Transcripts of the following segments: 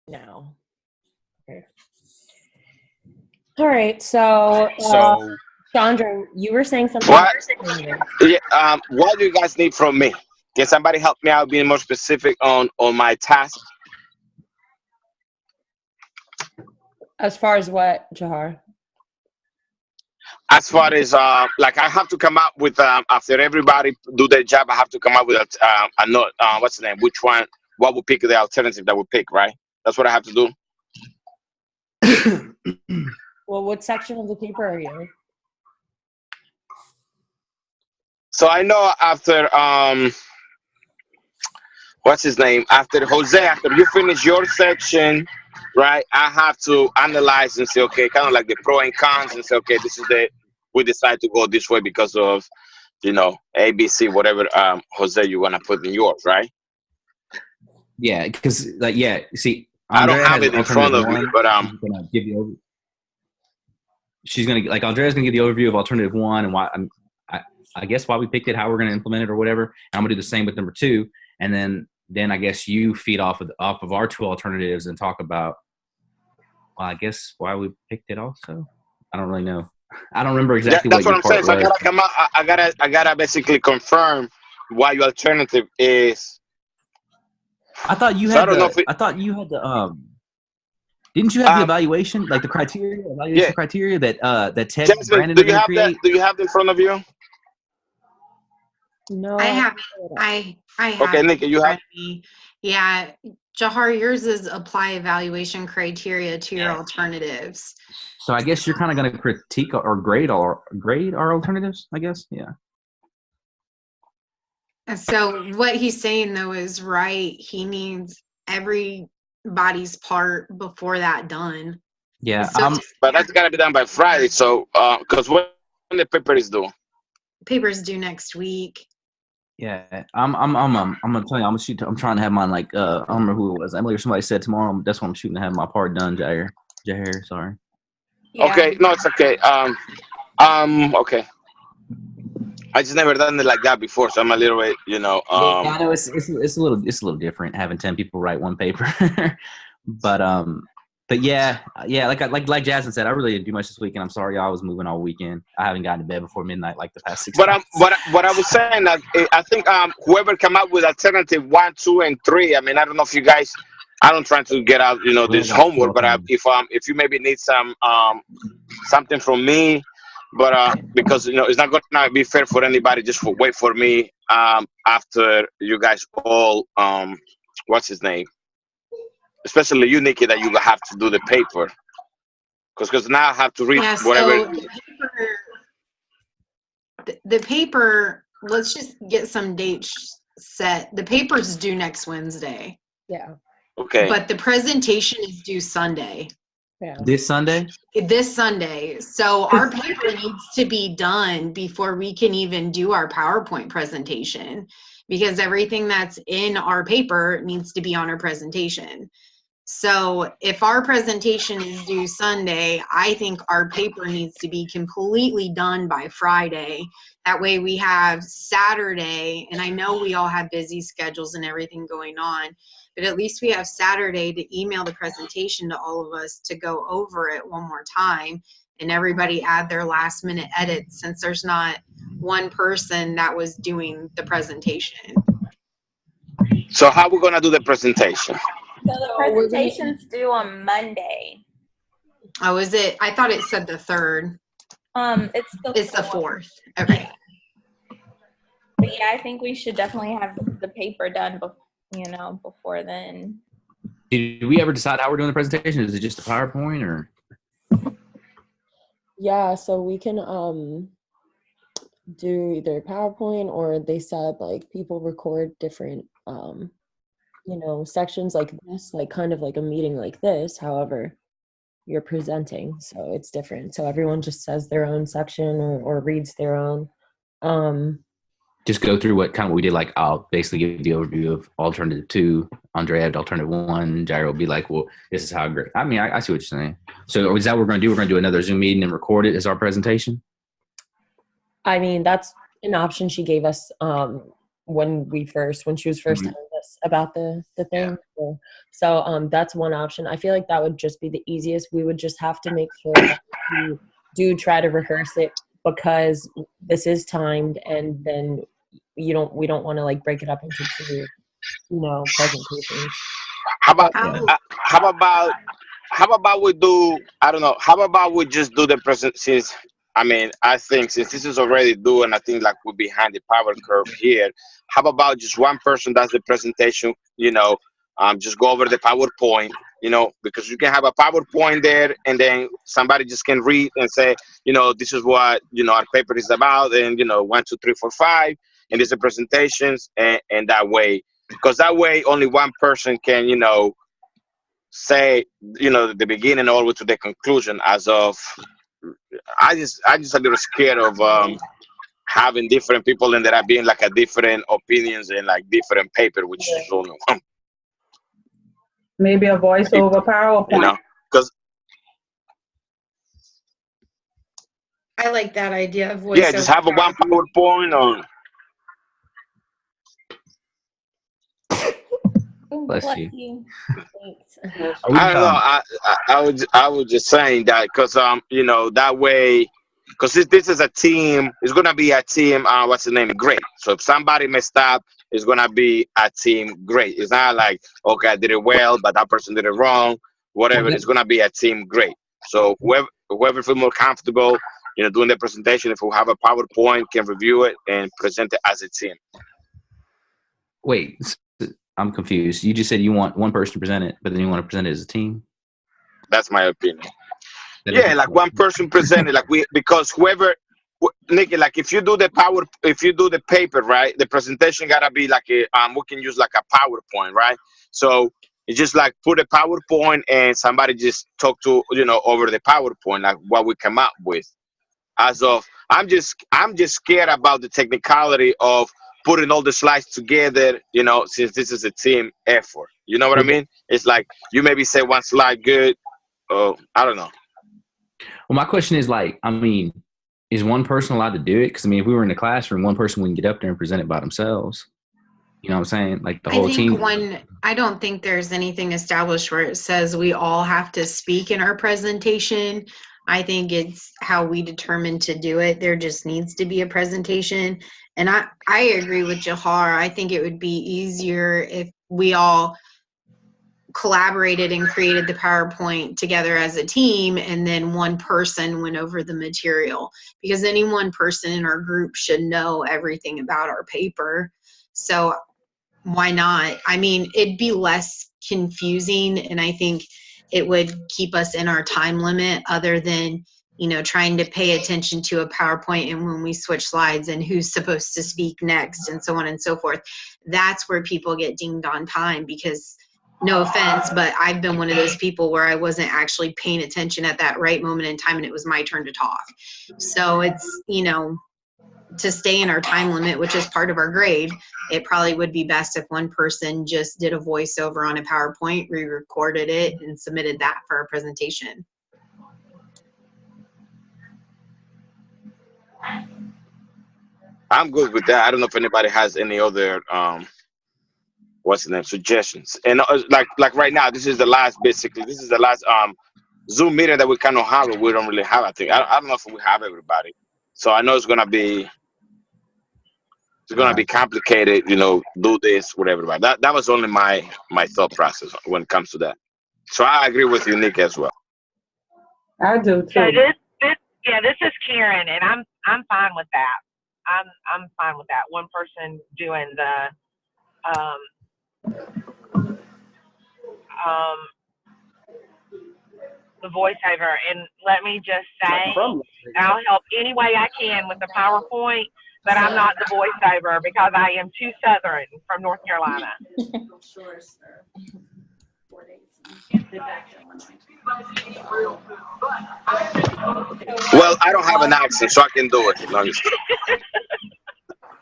now. Okay. All right. So, So Chandra, you were saying something. what? Yeah. What do you guys need from me? Can somebody help me out being more specific on my task? As far as what, Jahar? As far as like I have to come up with after everybody do their job, I have to come up with a note. What's the name? Which one? What would pick the alternative that we pick? Right. That's what I have to do. Well, what section of the paper are you? So I know after what's his name? After Jose, after you finish your section, right? I have to analyze and say, okay, kind of like the pro and cons, and say, okay, this is the we decide to go this way because of ABC, whatever Jose you wanna put in yours, right? Yeah, because see, I don't Andrea have has it in front alternative of me, one. but She's gonna give you. She's gonna Andrea's gonna give the overview of alternative one and why I guess why we picked it, how we're gonna implement it or whatever. And I'm gonna do the same with number two, and then I guess you feed off of our two alternatives and talk about. Well, I guess why we picked it also. I don't really know. I don't remember exactly that's what what your I'm saying. part So I was. gotta come out. I gotta basically confirm why your alternative is. I thought you So I had don't know if I thought you had the Didn't you have the evaluation, like the evaluation criteria that Ted and Jasmine, Brandon do are you going to have that? create? Do you have it in front of you? No, I have it. I have Okay, it Nikki, in you have. front of me. Yeah, Jahar, yours is apply evaluation criteria to your alternatives. So I guess you're kind of going to critique or grade our alternatives, I guess. Yeah. And so what he's saying though is right. He needs everybody's part before that done. Yeah. So But that's gotta be done by Friday. So, because when the paper is due. papers due next week. Yeah. I'm gonna tell you. I'm trying to have mine like I don't remember who it was. Emily or somebody said tomorrow. That's what I'm shooting to have my part done. Jair. Sorry. Yeah. Okay, no, it's okay. Okay. I just never done it like that before, so I'm a little bit, Yeah, I know it's a little different having 10 people write one paper, but yeah, like Jasmine said, I really didn't do much this weekend. I'm sorry, I was moving all weekend. I haven't gotten to bed before midnight like the past 6 But months. what I was saying that I think whoever come up with alternative 1, 2, and 3. I mean, I don't know if you guys. I don't try to get out, this homework. But if you maybe need some something from me, but because it's not gonna be fair for anybody. Just wait for me after you guys all what's his name, especially you, Nikki, that you have to do the paper because now I have to read whatever. So the paper, let's just get some dates set. The paper's due next Wednesday. Yeah. Okay. But the presentation is due Sunday. Yeah. This Sunday. So our paper needs to be done before we can even do our PowerPoint presentation, because everything that's in our paper needs to be on our presentation. So if our presentation is due Sunday, I think our paper needs to be completely done by Friday. That way we have Saturday, and I know we all have busy schedules and everything going on, but at least we have Saturday to email the presentation to all of us to go over it one more time and everybody add their last minute edits, since there's not one person that was doing the presentation. So how we're gonna do the presentation? So the presentation's due on Monday. Oh, is it? I thought it said the 3rd. It's the 4th. Okay. But yeah, I think we should definitely have the paper done before then. Did we ever decide how we're doing the presentation? Is it just a PowerPoint or? Yeah, so we can do either PowerPoint, or they said like people record different sections like this, like kind of like a meeting like this. However, you're presenting, so it's different. So everyone just says their own section or reads their own. Just go through what we did. Like I'll basically give the overview of alternative 2. Andrea had alternative 1. Jairo will be like, well, this is how great. I mean, I see what you're saying. So is that what we're going to do? We're going to do another Zoom meeting and record it as our presentation? I mean, that's an option she gave us when she was first telling us about the thing. So that's one option. I feel like that would just be the easiest. We would just have to make sure that we do try to rehearse it, because this is timed, and then we don't want to like break it up into two, presentations. How about How, how about we do, I don't know, how about we just do the present, since I think since this is already due, and I think like we're behind the power curve here, how about just one person does the presentation, just go over the PowerPoint, because you can have a PowerPoint there, and then somebody just can read and say, this is what, our paper is about, and, 1, 2, 3, 4, 5, and these are presentations, and that way, because that way only one person can, say, the beginning all the way to the conclusion. As of, I just a little scared of having different people and there are being like a different opinions and like different paper, which is only one. Maybe a voiceover PowerPoint. Because I like that idea of voiceover. yeah, just have a one PowerPoint on. Bless Bless you. you. Thanks. I don't know. I was just saying that because that way, because this is a team. It's gonna be a team. What's the name? Great. So if somebody messed up, it's gonna be a team. Great. It's not like, okay, I did it well, but that person did it wrong. Whatever. It's gonna be a team. Great. So whoever feel more comfortable, doing the presentation, if we have a PowerPoint, can review it and present it as a team. Wait, I'm confused. You just said you want one person to present it, but then you want to present it as a team? That's my opinion. That Yeah, doesn't- like one person presented, because Nikki, like if you do the paper, right, the presentation gotta be like we can use like a PowerPoint, right? So it's just like put a PowerPoint and somebody just talk to, over the PowerPoint, like what we come up with. As of, I'm just scared about the technicality of putting all the slides together, since this is a team effort. You know what I mean? It's like you maybe say one slide good. I don't know. Well, my question is is one person allowed to do it? Because if we were in the classroom, one person wouldn't get up there and present it by themselves. You know what I'm saying? Like the whole team. I don't think there's anything established where it says we all have to speak in our presentation. I think it's how we determine to do it. There just needs to be a presentation. And I agree with Jahar. I think it would be easier if we all collaborated and created the PowerPoint together as a team, and then one person went over the material, because any one person in our group should know everything about our paper. So why not? It'd be less confusing, and I think it would keep us in our time limit, other than trying to pay attention to a PowerPoint and when we switch slides and who's supposed to speak next and so on and so forth. That's where people get dinged on time, because no offense, but I've been one of those people where I wasn't actually paying attention at that right moment in time and it was my turn to talk. So it's, to stay in our time limit, which is part of our grade, it probably would be best if one person just did a voiceover on a PowerPoint, re-recorded it, and submitted that for a presentation. I'm good with that. I don't know if anybody has any other suggestions. And like right now, this is the last Zoom meeting that we kind of have. We don't really have. I think I don't know if we have everybody. So I know it's gonna be complicated. Do this with everybody. That was only my thought process when it comes to that. So I agree with you, Nick, as well. I do too. So this is Karen, and I'm fine with that. I'm fine with that. One person doing the voiceover, and let me just say, I'll help any way I can with the PowerPoint, but I'm not the voiceover because I am too Southern from North Carolina. Well, I don't have an accent, so I can do it.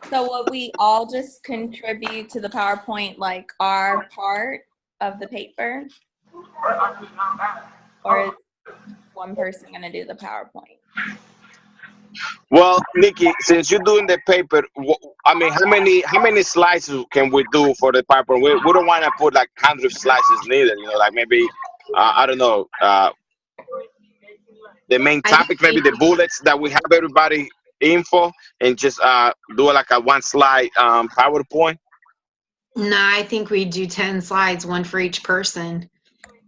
So would we all just contribute to the PowerPoint, like our part of the paper? Or is one person going to do the PowerPoint? Well, Nikki, since you're doing the paper, I mean, how many slices can we do for the PowerPoint? We don't want to put like 100 slices neither. You know, like maybe I don't know, the main I topic, maybe the bullets that we have everybody info, and just do like a one slide PowerPoint. I think we do 10 slides, one for each person.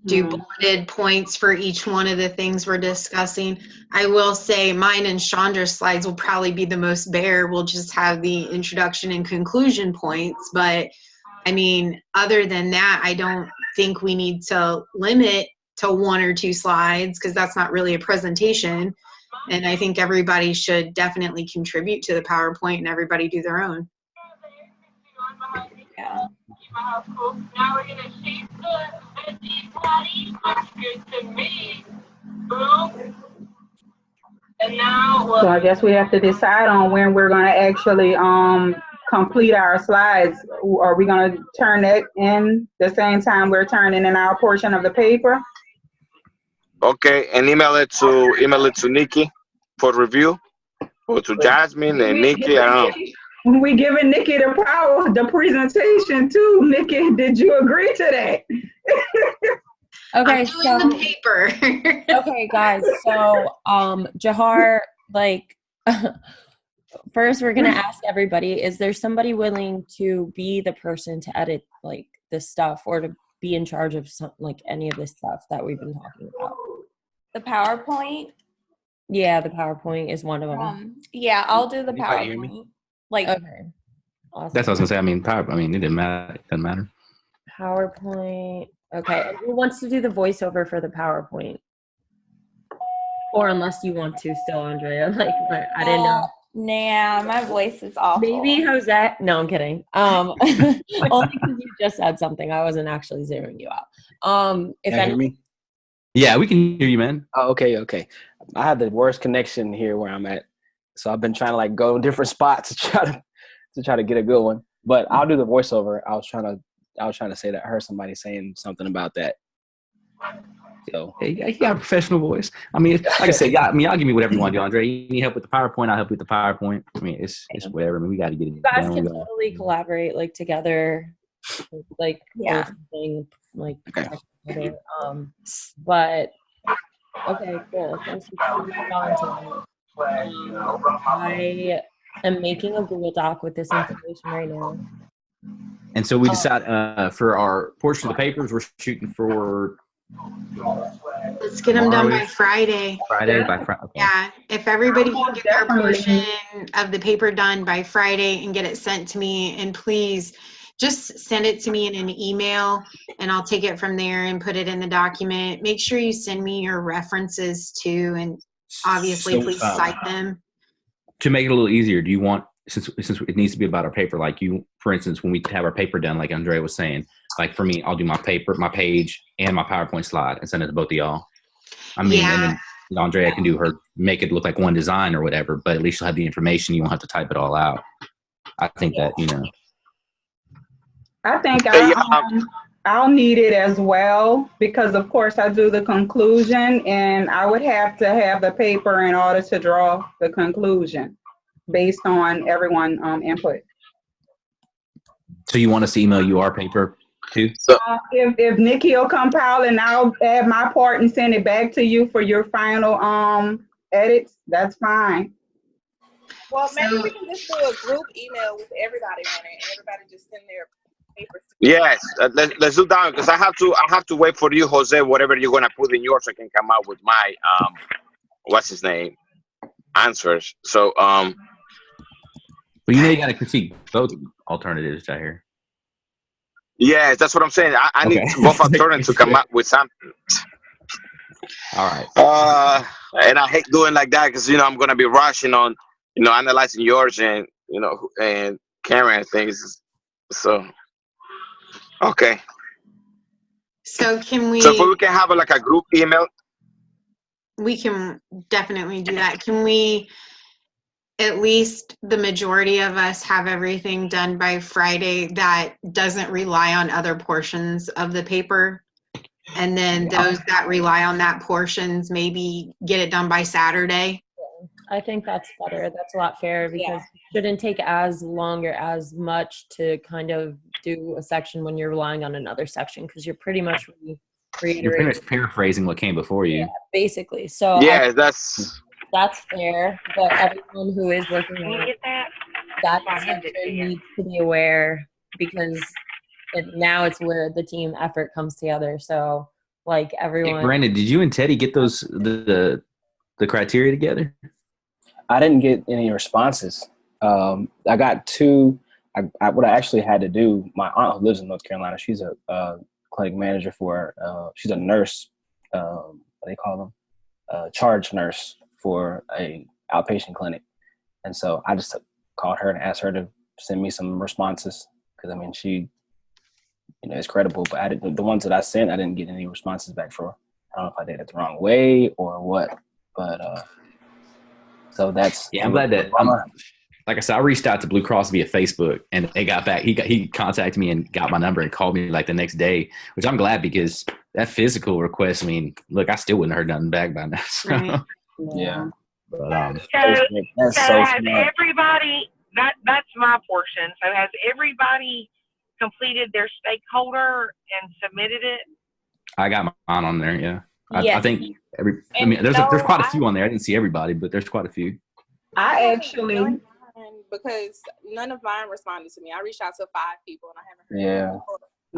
Do bulleted points for each one of the things we're discussing. I will say mine and Chandra's slides will probably be the most bare. We'll just have the introduction and conclusion points. But I mean, other than that, I don't think we need to limit to 1 or 2 slides because that's not really a presentation. And I think everybody should definitely contribute to the PowerPoint and everybody do their own. Yeah. Now we're gonna shape the veggie patty. Looks good to me. Boom. And now, So I guess we have to decide on when we're gonna actually complete our slides. Are we gonna turn that in the same time we're turning in our portion of the paper? Okay, and email it to Nikki for review, or to Jasmine and Nikki. I don't know. We giving Nikki the presentation too. Nikki, did you agree to that? Okay, I'm doing the paper. Okay, guys. So, Jahar, like, first we're gonna ask everybody: is there somebody willing to be the person to edit like this stuff, or to be in charge of some like any of this stuff that we've been talking about? The PowerPoint. Yeah, the PowerPoint is one of them. Yeah, I'll do the Anybody hear me? PowerPoint. Like, Okay. Awesome. That's what I was gonna say. I mean, it didn't matter. It doesn't matter. PowerPoint. Okay. And who wants to do the voiceover for the PowerPoint? Or unless you want to still, Andrea. Like, I didn't know. Nah, my voice is awful. Maybe Jose. No, I'm kidding. Only because you just said something. I wasn't actually zeroing you out. If Can you hear me? Yeah, we can hear you, man. Oh, okay. I have the worst connection here where I'm at, so I've been trying to like go to different spots to try to get a good one. But I'll do the voiceover. I was trying to say that I heard somebody saying something about that. So Hey, you got a professional voice. I mean, like I said, y'all give me whatever you want to do, Andre. You need help with the PowerPoint, I'll help you with the PowerPoint. I mean, it's whatever. I mean, we got to get it you guys done. can totally collaborate like together, like Yeah. or something like Okay. together. But okay, cool. Thanks for volunteering. I am making a Google Doc with this information right now. And so we decide for our portion of the papers, we're shooting for Let's get them done by Friday. Friday. Okay. Yeah, if everybody can get their Definitely. portion of the paper done by Friday and get it sent to me, and please just send it to me in an email and I'll take it from there and put it in the document. Make sure you send me your references too, and obviously So, please cite them. To make it a little easier, do you want, since it needs to be about our paper, like you, for instance, when we have our paper done, like Andrea was saying, like for me, I'll do my paper, my page, and my PowerPoint slide and send it to both of y'all. I mean, and then Andrea can do her, make it look like one design or whatever, but at least you'll have the information. You won't have to type it all out. I think that, I think Hey, I'll need it as well because, of course, I do the conclusion, and I would have to have the paper in order to draw the conclusion based on everyone input. So you want us to email you our paper too? If Nikki will compile and I'll add my part and send it back to you for your final edits, that's fine. Well, maybe we can just do a group email with everybody on it, and everybody just send their papers. Yes, let's do that because I have to wait for you, Jose. Whatever you're gonna put in yours, I can come out with my what's his name answers. So But you know you got to critique both alternatives out here. yes, that's what I'm saying. I need Okay. both alternatives to come up with something. All right. And I hate doing like that because I'm gonna be rushing on analyzing yours and and Karen things. So okay. So can we? So if we can have like a group email. We can definitely do that. Can we, at least the majority of us, have everything done by Friday that doesn't rely on other portions of the paper? And then those that rely on that portions, maybe get it done by Saturday? I think that's better. That's a lot fairer because it shouldn't take as long or as much to kind of do a section when you're relying on another section because you're pretty much You're reiterating. pretty much paraphrasing what came before you. Yeah, basically. So Yeah, that's fair. But everyone who is working Can you on get that? that I'll hand it to section you. needs to be aware because now it's where the team effort comes together. So like Hey, everyone. Brandon, did you and Teddy get those the criteria together? I didn't get any responses. I got two. What I actually had to do, my aunt who lives in North Carolina, she's a clinic manager for, she's a nurse, what do they call them? Charge nurse for a outpatient clinic. And so I just called her and asked her to send me some responses because, I mean, she, is credible, but the ones that I sent, I didn't get any responses back for. I don't know if I did it the wrong way or what, but so that's. Yeah, I'm glad that. Like I said, I reached out to Blue Cross via Facebook, and they got back. He contacted me and got my number and called me like the next day, which I'm glad because that physical request. I mean, look, I still wouldn't have heard nothing back by now. So. Right. Yeah. So so has smart. everybody, that's my portion. So has everybody completed their stakeholder and submitted it? I got mine on there. Yeah. Yes. I think there's quite a few on there. I didn't see everybody, but there's quite a few. I actually, because none of mine responded to me. I reached out to 5 people and I haven't heard. Yeah.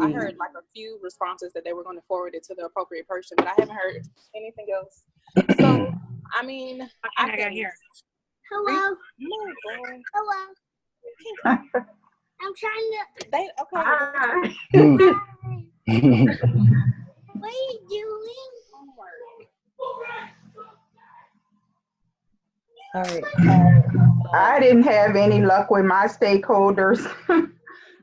I heard like a few responses that they were going to forward it to the appropriate person, but I haven't heard anything else. So, I mean, I got here. Hello. Hello. I'm trying to. They okay. What are you doing? All right. I didn't have any luck with my stakeholders.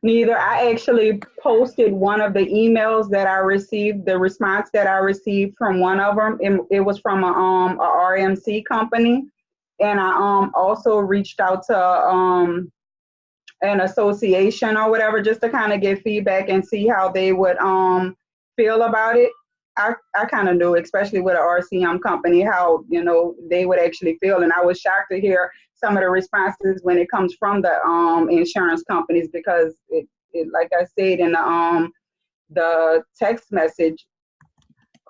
Neither. I actually posted one of the emails that I received, the response that I received from one of them. It was from a RMC company. And I also reached out to an association or whatever just to kind of get feedback and see how they would feel about it. I kind of knew, especially with an RCM company, how, they would actually feel. And I was shocked to hear some of the responses when it comes from the insurance companies, because it like I said in the text message,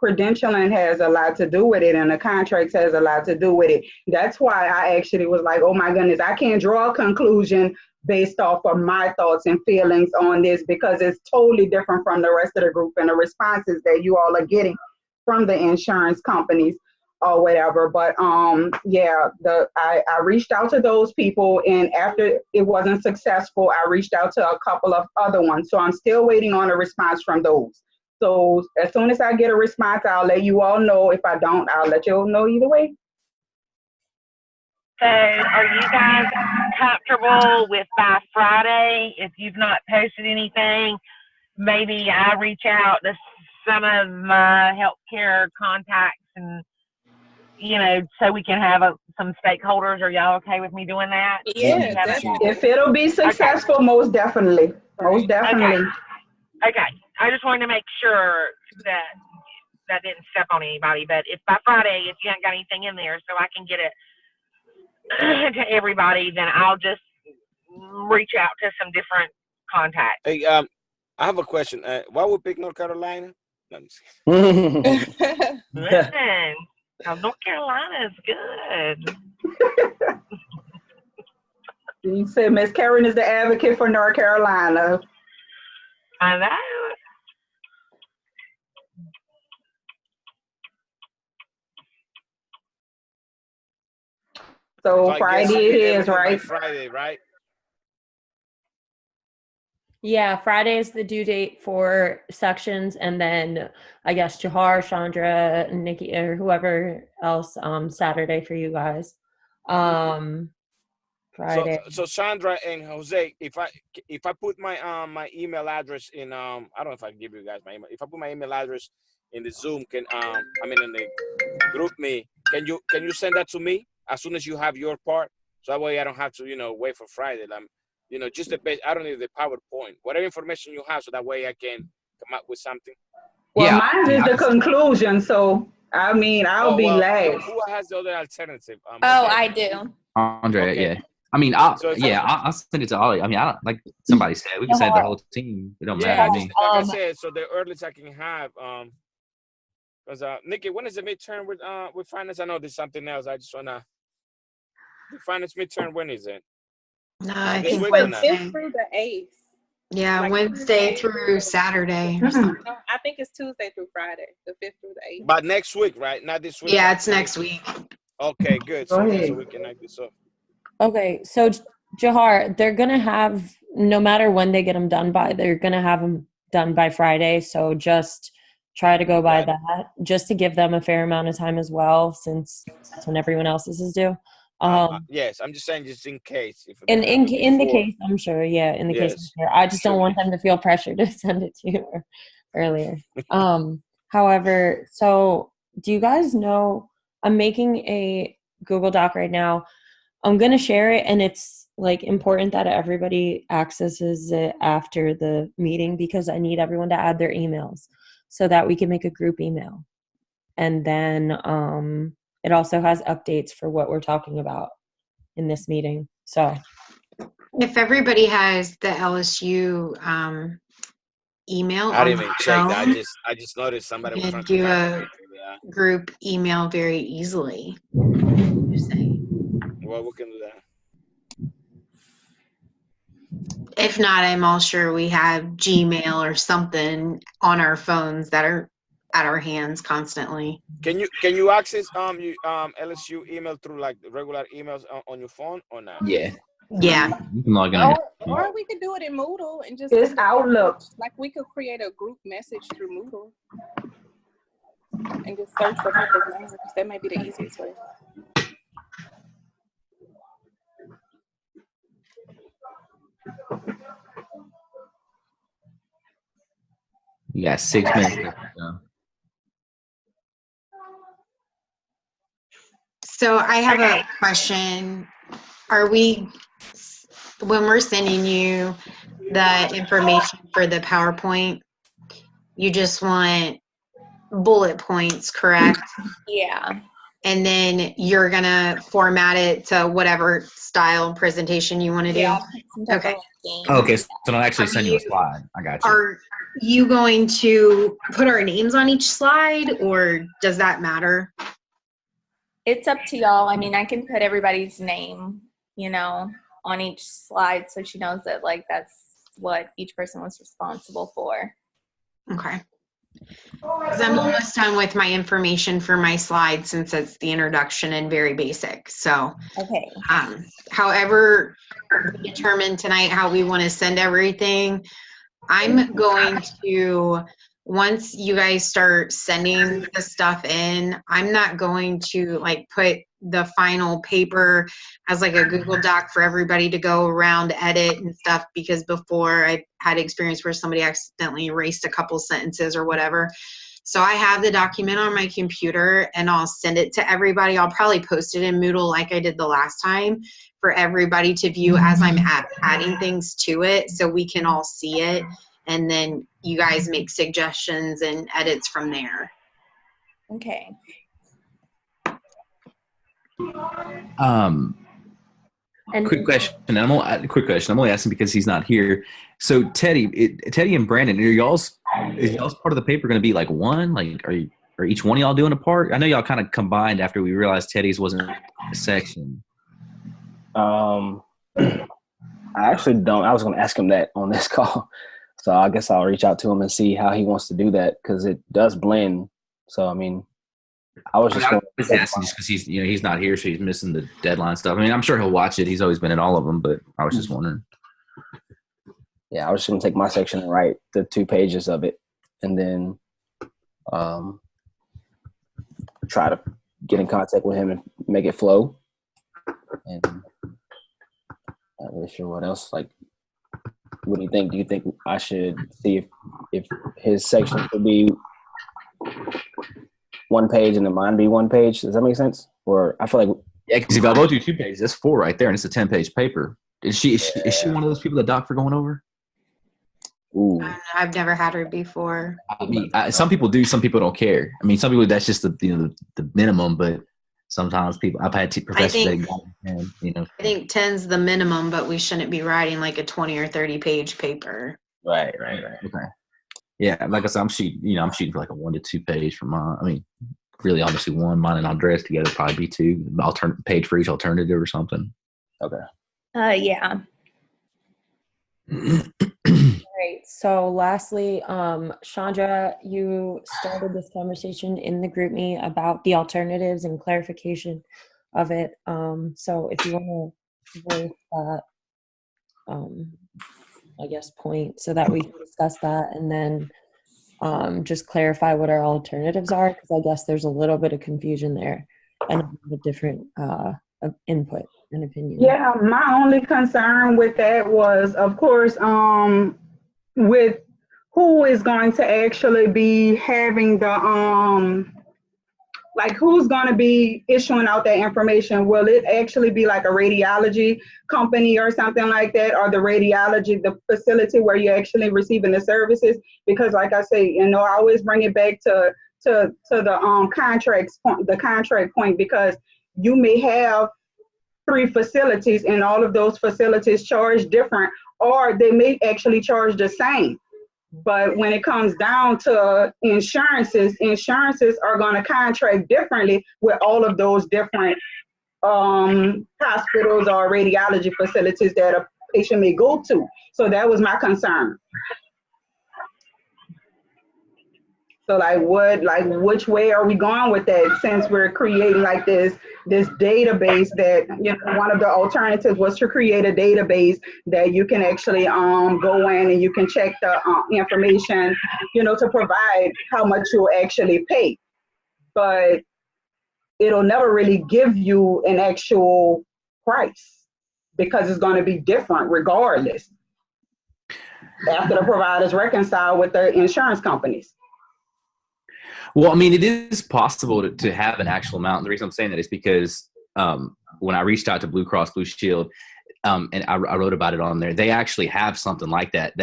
credentialing has a lot to do with it, and the contracts has a lot to do with it. That's why I actually was like, oh my goodness, I can't draw a conclusion based off of my thoughts and feelings on this, because it's totally different from the rest of the group and the responses that you all are getting from the insurance companies or whatever. But I reached out to those people, and after it wasn't successful, I reached out to a couple of other ones. So I'm still waiting on a response from those. So as soon as I get a response, I'll let you all know. If I don't, I'll let you all know either way. So are you guys comfortable with by Friday, if you've not posted anything, maybe I reach out to some of my healthcare contacts and, so we can have some stakeholders? Are y'all okay with me doing that? Yeah, if it'll be successful, okay. Most definitely. Most definitely. Okay. I just wanted to make sure that didn't step on anybody. But if by Friday, if you haven't got anything in there so I can get it to everybody, then I'll just reach out to some different contacts. Hey, I have a question. Why would pick North Carolina? Listen, North Carolina is good. You said Miss Karen is the advocate for North Carolina. I know. So Friday it is, right? Friday, right? Yeah, Friday is the due date for sections, and then I guess Jahar, Chandra, Nikki, or whoever else, Saturday for you guys. Friday. So Chandra and Jose, if I put my my email address in I don't know if I can give you guys my email. If I put my email address in the Zoom, in the group me, can you send that to me as soon as you have your part, so that way I don't have to wait for Friday. Just the base. I don't need the PowerPoint. Whatever information you have, so that way I can come up with something. Well, mine is the conclusion, so I mean, I'll be last. Who has the other alternative? Oh, I do. Andrea, Okay. yeah. I mean, I'll So if I'll send it to Ollie. I mean, I don't like somebody said we can send the whole team. It don't Yeah, matter to me. just like I said, so the earliest I can have, because Nikki, when is the midterm with finance? I know there's something else. I just wanna the finance midterm. When is it? No, I This think week or not? It's Wednesday. through the 8th. Yeah, Like Wednesday Tuesday through Saturday or something. No, I think it's Tuesday through Friday, the 5th through the 8th. But next week, right? Not this week. Yeah, it's next week. Okay, good. Go So ahead. we can knock this up. Okay, so Jahar, they're gonna have, no matter when they get them done by, they're gonna have them done by Friday. So just try to go by that, just to give them a fair amount of time as well, since that's when everyone else's is due. Yes, I'm just saying, just in case. If In they have it the before. case, I'm sure, yeah, in the case, I'm Yes. sure. I just don't Sure. want them to feel pressure to send it to you earlier. However, so do you guys know, I'm making a Google Doc right now. I'm going to share it, and it's like important that everybody accesses it after the meeting, because I need everyone to add their emails so that we can make a group email. And then it also has updates for what we're talking about in this meeting. So If everybody has the LSU email I on didn't their even check that. phone, I just noticed somebody you was can trying to do copy a it. Yeah. group email very easily. Well, we can do that. If not, I'm all sure we have Gmail or something on our phones that are at our hands constantly. Can you access LSU email through like regular emails on your phone or not? Yeah. Yeah. You can log in. Or we could do it in Moodle and just It's Outlook. like we could create a group message through Moodle and just search for people's names. That might be the easiest way. You got 6 minutes left. So I have a question. Are we, when we're sending you the information for the PowerPoint, you just want bullet points, correct? Yeah. And then you're gonna format it to whatever style presentation you want to do? Yeah, I'll put some type Okay. of game. Okay, so don't actually Are send you a you- slide. I got you. Are you going to put our names on each slide, or does that matter? It's up to y'all. I mean, I can put everybody's name, on each slide so she knows that, like, that's what each person was responsible for. Okay. Because I'm almost done with my information for my slide, since it's the introduction and very basic. So, Okay. however we determine tonight how we want to send everything, I'm going to, once you guys start sending the stuff in, I'm not going to like put the final paper as like a Google Doc for everybody to go around, edit and stuff, because before I had experience where somebody accidentally erased a couple sentences or whatever. So I have the document on my computer and I'll send it to everybody. I'll probably post it in Moodle like I did the last time for everybody to view as I'm adding things to it, so we can all see it. And then you guys make suggestions and edits from there. Okay. Quick question. I'm only asking because he's not here. So Teddy and Brandon, is y'all's part of the paper going to be like one? Like, are each one of y'all doing a part? I know y'all kind of combined after we realized Teddy's wasn't a section. I actually don't. I was going to ask him that on this call. So I guess I'll reach out to him and see how he wants to do that, because it does blend. So, I mean, I was just asking just because he's not here, so he's missing the deadline stuff. I mean, I'm sure he'll watch it. He's always been at all of them, but I was just wondering. Yeah, I was just going to take my section and write the 2 pages of it, and then try to get in contact with him and make it flow. And not really sure what else. Like, what do you think? Do you think I should see if his section should be 1 page and then mine be 1 page? Does that make sense? Or I feel like because if I both do 2 pages, that's 4 right there, and it's a 10-page paper. Is she one of those people that Doc for going over? Ooh. I've never had her before. I mean, some people do, some people don't care. I mean, some people that's just the minimum, but sometimes people I've had professors that got 10, I think 10's the minimum, but we shouldn't be writing like a 20 or 30 page paper. Right. Okay. Yeah, like I said, I'm shooting for like a 1 to 2 page for mine. I mean, really, honestly, one. Mine and Andres together probably be 2. Page for each alternative or something. Okay. Yeah. Right. So lastly, Chandra, you started this conversation in the group me about the alternatives and clarification of it. So if you want to voice that, I guess, point so that we can discuss that and then just clarify what our alternatives are, because I guess there's a little bit of confusion there and a different input and opinion. Yeah, my only concern with that was, of course, with who is going to actually be having the like who's going to be issuing out that information. Will it actually be like a radiology company or something like that, or the facility where you're actually receiving the services? Because like I say, I always bring it back to the contract point, because you may have 3 facilities and all of those facilities charge different, or they may actually charge the same. But when it comes down to insurances are going to contract differently with all of those different hospitals or radiology facilities that a patient may go to. So that was my concern. So which way are we going with that, since we're creating like this database that, one of the alternatives was to create a database that you can actually go in and you can check the information, to provide how much you'll actually pay. But it'll never really give you an actual price, because it's going to be different regardless after the providers reconcile with the insurance companies. Well, I mean, it is possible to have an actual amount. And the reason I'm saying that is because when I reached out to Blue Cross Blue Shield, and I wrote about it on there, they actually have something like that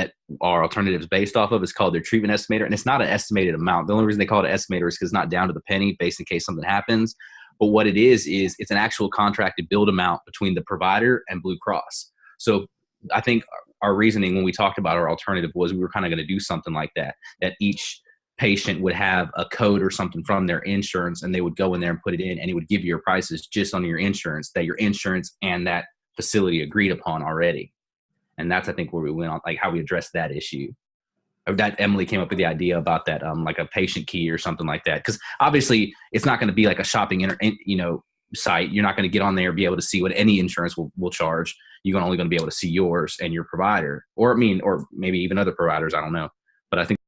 our alternatives based off of. It's called their treatment estimator, and it's not an estimated amount. The only reason they call it an estimator is because it's not down to the penny, based in case something happens. But what it is it's an actual contracted billed amount between the provider and Blue Cross. So I think our reasoning when we talked about our alternative was we were kind of going to do something like that each patient would have a code or something from their insurance, and they would go in there and put it in, and it would give you your prices just on your insurance that your insurance and that facility agreed upon already. And that's, I think, where we went on, like how we addressed that issue. That Emily came up with the idea about that, like a patient key or something like that. Because obviously it's not going to be like a shopping, site. You're not going to get on there and be able to see what any insurance will charge. You're only going to be able to see yours and your provider, or maybe even other providers. I don't know. But I think